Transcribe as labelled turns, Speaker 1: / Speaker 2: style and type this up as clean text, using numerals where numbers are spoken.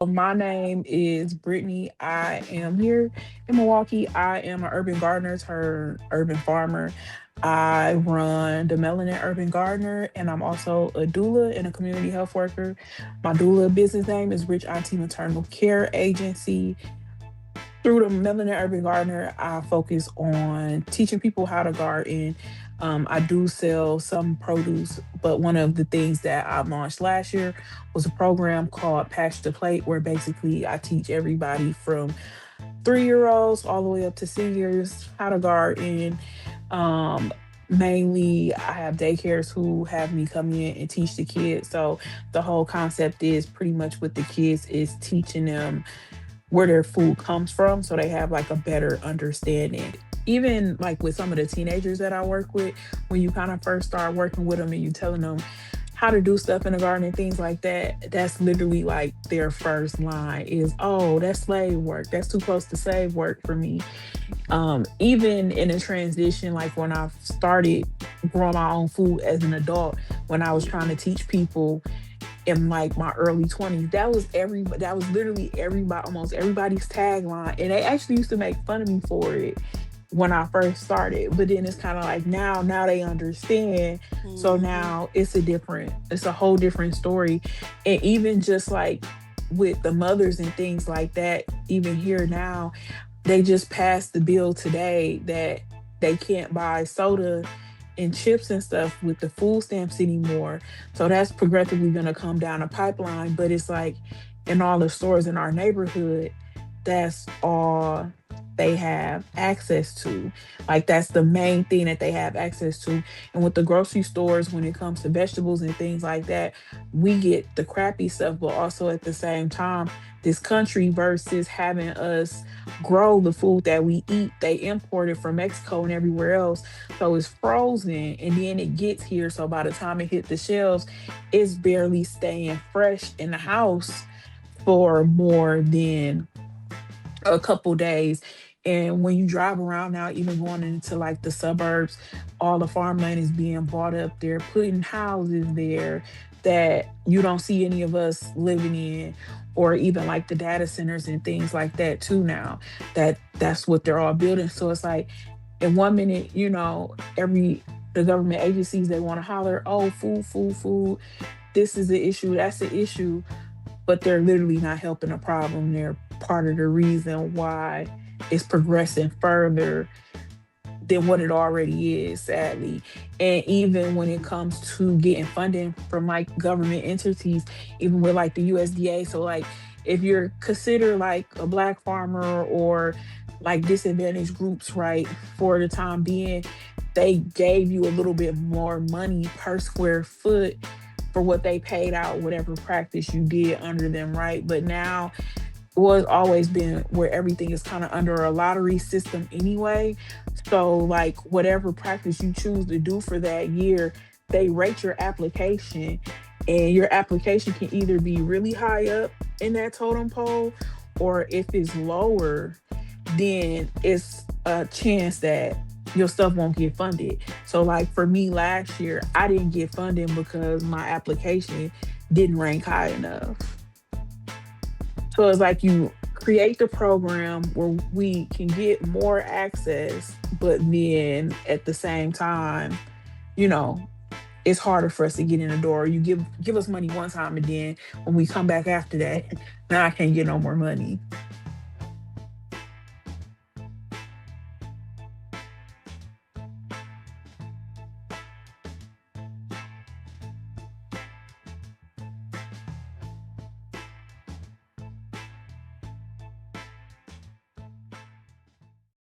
Speaker 1: My name is Brittney. I am here in Milwaukee. I am an urban gardener turned urban farmer. I run the Melanin Urban Gardener, and I'm also a doula and a community health worker. My doula business name is Rich Auntie Maternal Care Agency. Through the Melanin Urban Gardener, I focus on teaching people how to garden. I do sell some produce, but one of the things that I launched last year was a program called Patch to Plate, where basically I teach everybody from 3 year olds all the way up to seniors how to garden. Um, Mainly, I have daycares who have me come in and teach the kids. So the whole concept is pretty much with the kids is teaching them where their food comes from so they have like a better understanding. Even like with some of the teenagers that I work with, when you kind of first start working with them and you telling them how to do stuff in the garden and things like that, that's literally like their first line is, oh, that's slave work. That's too close to slave work for me. Even in a transition, like when I started growing my own food as an adult, when I was trying to teach people in like my early 20s, that was literally everybody, almost everybody's tagline, and they actually used to make fun of me for it when I first started. But then it's kind of like now they understand. So
Speaker 2: Hmm.
Speaker 1: now it's a whole different story. And even just like with the mothers and things like that, even here now, they just passed the bill today that they can't buy soda and chips and stuff with the food stamps anymore. So that's progressively going to come down a pipeline. But it's like in all the stores in our neighborhood, that's all they have access to. Like that's the main thing that they have access to. And with the grocery stores, when it comes to vegetables and things like that, we get the crappy stuff, but also at the same time, this country versus having us grow the food that we eat, they import it from Mexico and everywhere else. So it's frozen and then it gets here. So by the time it hit the shelves, it's barely staying fresh in the house for more than a couple days. And when you drive around now, even going into like the suburbs, all the farmland is being bought up. They're putting houses there that you don't see any of us living in, or even like the data centers and things like that too now. That's what they're all building. So it's like in 1 minute, every the government agencies they want to holler, oh, food, food, food. This is the issue, that's the issue, but they're literally not helping the problem. They're part of the reason why it's progressing further than what it already is, sadly. And even when it comes to getting funding from like government entities, even with like the USDA. So like if you're considered like a black farmer or like disadvantaged groups, right, for the time being, they gave you a little bit more money per square foot for what they paid out, whatever practice you did under them, right? But now was always been where everything is kind of under a lottery system anyway. So like whatever practice you choose to do for that year, they rate your application, and your application can either be really high up in that totem pole, or if it's lower, then it's a chance that your stuff won't get funded. So like for me last year, I didn't get funding because my application didn't rank high enough. So it's like you create the program where we can get more access, but then at the same time, you know, it's harder for us to get in the door. You give us money one time, and then when we come back after that, now I can't get no more money.